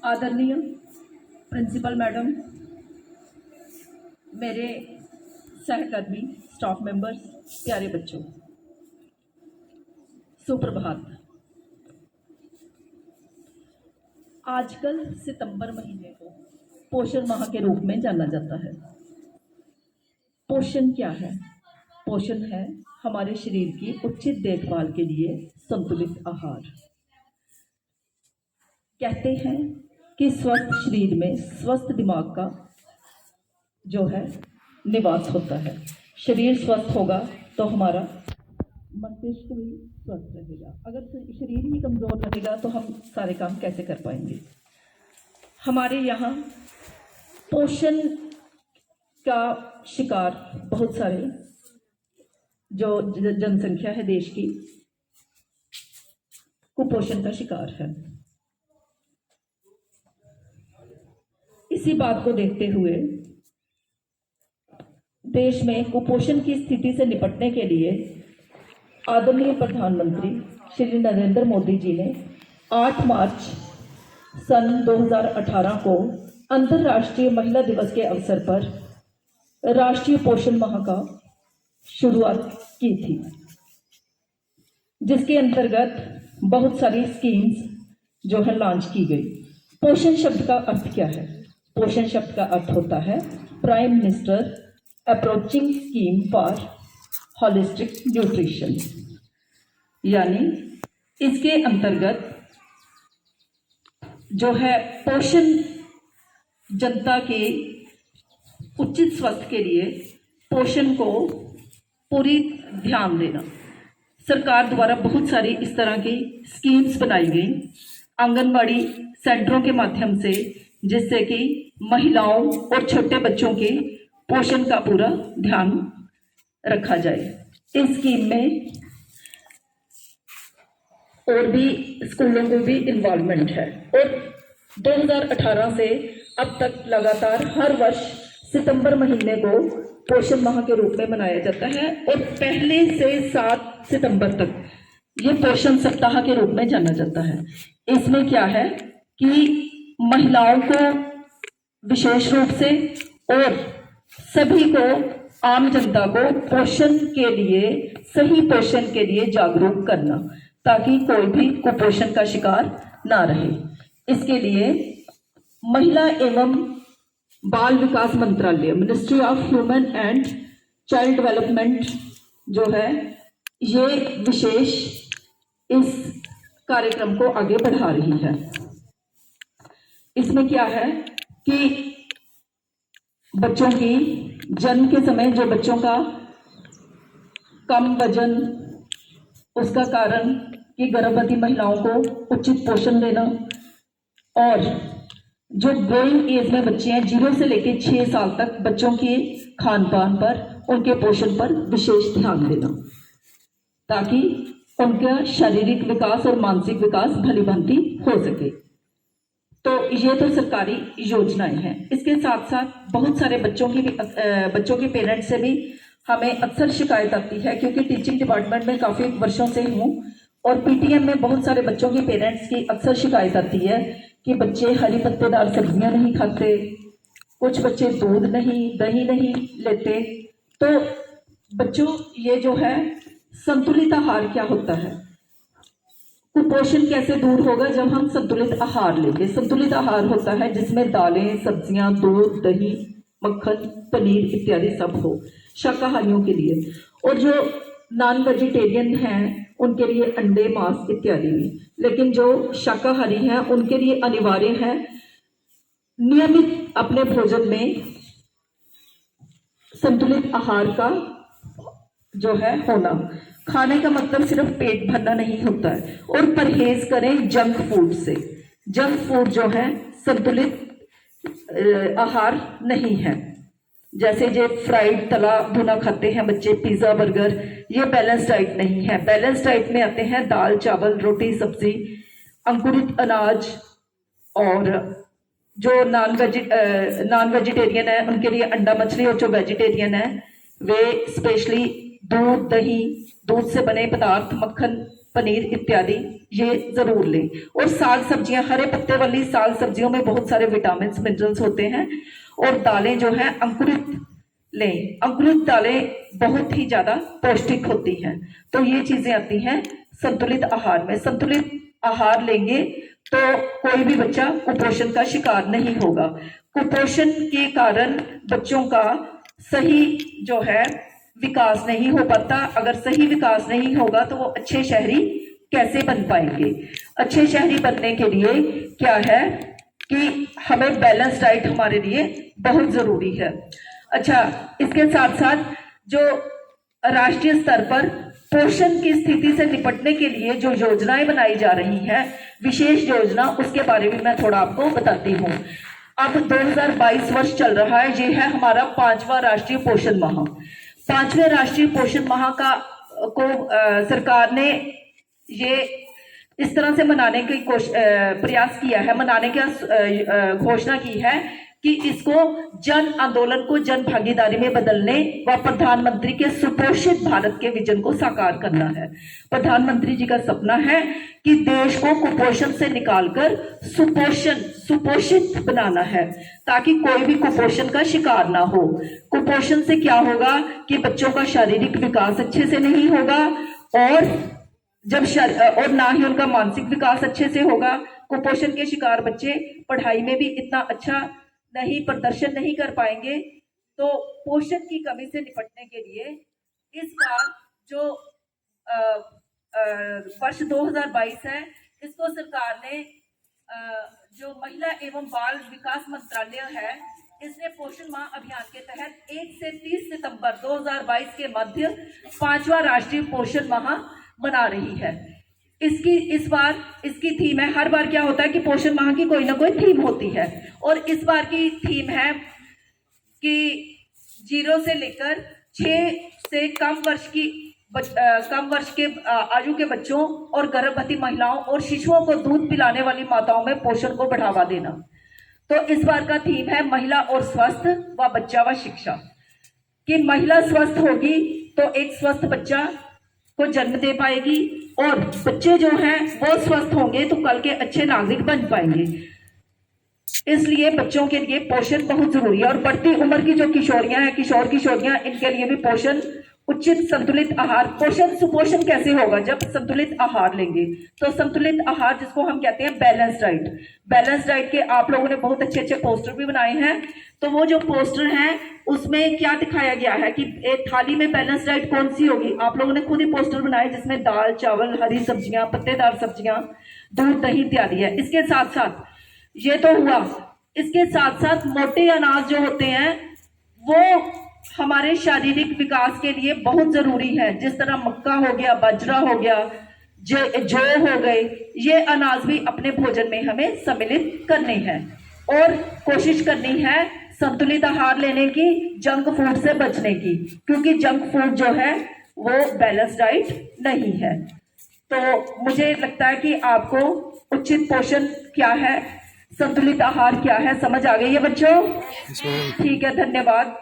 आदरणीय principal madam, मेरे सहकर्मी, स्टाफ मेंबर्स, प्यारे बच्चों, सुप्रभात। आजकल सितंबर महीने को पोषण माह के रूप में जाना जाता है। पोषण क्या है? पोषण है हमारे शरीर की उचित देखभाल के लिए संतुलित आहार। कहते हैं कि स्वस्थ शरीर में स्वस्थ दिमाग का जो है निवास होता है। शरीर स्वस्थ होगा तो हमारा मस्तिष्क भी स्वस्थ रहेगा। अगर शरीर ही कमजोर रहेगा तो हम सारे काम कैसे कर पाएंगे? हमारे यहाँ पोषण का शिकार बहुत सारे जो जनसंख्या है देश की, कुपोषण का शिकार है। इसी बात को देखते हुए देश में कुपोषण की स्थिति से निपटने के लिए आदरणीय प्रधानमंत्री श्री नरेंद्र मोदी जी ने 8 मार्च सन 2018 को अंतर्राष्ट्रीय महिला दिवस के अवसर पर राष्ट्रीय पोषण माह का शुरुआत की थी, जिसके अंतर्गत बहुत सारी स्कीम्स जो है लॉन्च की गई। पोषण शब्द का अर्थ क्या है? पोषण शब्द का अर्थ होता है prime minister approaching scheme for holistic nutrition, यानी इसके अंतर्गत जो है पोषण जनता के उचित स्वास्थ्य के लिए पोषण को पूरी ध्यान देना। सरकार द्वारा बहुत सारी इस तरह की स्कीम्स बनाई गई आंगनबाड़ी सेंटरों के माध्यम से, जिससे कि महिलाओं और छोटे बच्चों के पोषण का पूरा ध्यान रखा जाए। इस स्कीम में और भी स्कूलों को भी इन्वॉल्वमेंट है और 2018 से अब तक लगातार हर वर्ष सितंबर महीने को पोषण माह के रूप में मनाया जाता है और पहले से 7 सितंबर तक ये पोषण सप्ताह के रूप में जाना जाता है। इसमें क्या है कि महिलाओं को विशेष रूप से और सभी को, आम जनता को पोषण के लिए, सही पोषण के लिए जागरूक करना, ताकि कोई भी कुपोषण का शिकार ना रहे। इसके लिए महिला एवं बाल विकास मंत्रालय, ministry of human and child development जो है, ये विशेष इस कार्यक्रम को आगे बढ़ा रही है। इसमें क्या है कि बच्चों की जन्म के समय जो बच्चों का कम वजन, उसका कारण कि गर्भवती महिलाओं को उचित पोषण देना, और जो ग्रोइंग एज में बच्चे हैं 0 से लेकर 6 साल तक, बच्चों के खान पान पर, उनके पोषण पर विशेष ध्यान देना, ताकि उनका शारीरिक विकास और मानसिक विकास भली भांति हो सके। तो ये तो सरकारी योजनाएं हैं। इसके साथ साथ बहुत सारे बच्चों के पेरेंट्स से भी हमें अक्सर शिकायत आती है, क्योंकि टीचिंग डिपार्टमेंट में काफ़ी वर्षों से हूँ और पीटीएम में बहुत सारे बच्चों के पेरेंट्स की अक्सर शिकायत आती है कि बच्चे हरी पत्तेदार सब्जियां नहीं खाते, कुछ बच्चे दूध नहीं, दही नहीं लेते। तो बच्चों, ये जो है संतुलित आहार क्या होता है? कुपोषण कैसे दूर होगा? जब हम संतुलित आहार लेंगे। संतुलित आहार होता है जिसमें दालें, सब्जियां, दूध, दही, मक्खन, पनीर इत्यादि सब हो शाकाहारियों के लिए, और जो नॉन वेजिटेरियन हैं उनके लिए अंडे, मांस इत्यादि भी। लेकिन जो शाकाहारी हैं उनके लिए अनिवार्य है नियमित अपने भोजन में संतुलित आहार का जो है होना। खाने का मतलब सिर्फ पेट भरना नहीं होता है, और परहेज करें जंक फूड से। जंक फूड जो है संतुलित आहार नहीं है। जैसे जो फ्राइड, तला भुना खाते हैं बच्चे, पिज्जा, बर्गर, ये बैलेंस डाइट नहीं है। बैलेंस डाइट में आते हैं दाल, चावल, रोटी, सब्जी, अंकुरित अनाज, और जो नॉन वेजिटेरियन है उनके लिए अंडा, मछली, और जो वेजिटेरियन है वे स्पेशली दूध, दही, दूध से बने पदार्थ, मक्खन, पनीर इत्यादि ये जरूर लें। और साग सब्जियां, हरे पत्ते वाली साग सब्जियों में बहुत सारे विटामिन मिनरल्स होते हैं। और दालें जो है अंकुरित लें, अंकुरित दालें बहुत ही ज्यादा पौष्टिक होती हैं। तो ये चीजें आती हैं संतुलित आहार में। संतुलित आहार लेंगे तो कोई भी बच्चा कुपोषण का शिकार नहीं होगा। कुपोषण के कारण बच्चों का सही जो है विकास नहीं हो पाता। अगर सही विकास नहीं होगा तो वो अच्छे शहरी कैसे बन पाएंगे। अच्छे शहरी बनने के लिए क्या है कि हमें बैलेंस डाइट हमारे लिए बहुत जरूरी है। अच्छा, इसके साथ साथ जो राष्ट्रीय स्तर पर पोषण की स्थिति से निपटने के लिए जो योजनाएं बनाई जा रही हैं, विशेष योजना, उसके बारे में मैं थोड़ा आपको बताती हूँ। अब 2022 वर्ष चल रहा है, ये है हमारा 5वां राष्ट्रीय पोषण माह। 5वें राष्ट्रीय पोषण माह का सरकार ने ये इस तरह से मनाने की प्रयास किया है, मनाने का घोषणा की है कि इसको जन आंदोलन को जन भागीदारी में बदलने व प्रधानमंत्री के सुपोषित भारत के विजन को साकार करना है। प्रधानमंत्री जी का सपना है कि देश को कुपोषण से निकालकर सुपोषित बनाना है, ताकि कोई भी कुपोषण का शिकार ना हो। कुपोषण से क्या होगा कि बच्चों का शारीरिक विकास अच्छे से नहीं होगा और ना ही उनका मानसिक विकास अच्छे से होगा। कुपोषण के शिकार बच्चे पढ़ाई में भी इतना अच्छा प्रदर्शन नहीं कर पाएंगे। तो पोषण की कमी से निपटने के लिए इस बार जो वर्ष 2022 है, इसको सरकार ने जो महिला एवं बाल विकास मंत्रालय है, इसने पोषण माह अभियान के तहत 1 से 30 सितंबर 2022 के मध्य 5वां राष्ट्रीय पोषण माह मना रही है। इस बार इसकी थीम है, हर बार क्या होता है कि पोषण माह की कोई ना कोई थीम होती है, और इस बार की थीम है कि 0 से लेकर 6 से कम वर्ष के आयु के बच्चों और गर्भवती महिलाओं और शिशुओं को दूध पिलाने वाली माताओं में पोषण को बढ़ावा देना। तो इस बार का थीम है महिला और स्वस्थ व बच्चा व शिक्षा। कि महिला स्वस्थ होगी तो एक स्वस्थ बच्चा को जन्म दे पाएगी, और बच्चे जो हैं वो स्वस्थ होंगे तो कल के अच्छे नागरिक बन पाएंगे। इसलिए बच्चों के लिए पोषण बहुत जरूरी है। और बढ़ती उम्र की जो किशोरियां हैं, किशोर किशोरियां, इनके लिए भी पोषण, उचित संतुलित आहार। पोषण सुपोषण कैसे होगा? जब संतुलित आहार लेंगे। तो संतुलित आहार जिसको हम कहते हैं बैलेंस डाइट। बैलेंस डाइट के आप लोगों ने बहुत अच्छे अच्छे पोस्टर भी बनाए हैं। तो वो जो पोस्टर हैं उसमें क्या दिखाया गया है कि एक थाली में बैलेंस डाइट कौन सी होगी। आप लोगों ने खुद ही पोस्टर बनाए जिसमें दाल, चावल, हरी सब्जियां, पत्तेदार सब्जियां, दूध, दही इत्यादि है। इसके साथ साथ ये तो हुआ, इसके साथ साथ मोटे अनाज जो होते हैं वो हमारे शारीरिक विकास के लिए बहुत जरूरी है। जिस तरह मक्का हो गया, बाजरा हो गया, जौ हो गए, ये अनाज भी अपने भोजन में हमें सम्मिलित करने हैं। और कोशिश करनी है संतुलित आहार लेने की, जंक फूड से बचने की, क्योंकि जंक फूड जो है वो बैलेंस डाइट नहीं है। तो मुझे लगता है कि आपको उचित पोषण क्या है, संतुलित आहार क्या है, समझ आ गई है बच्चों? ठीक है, धन्यवाद।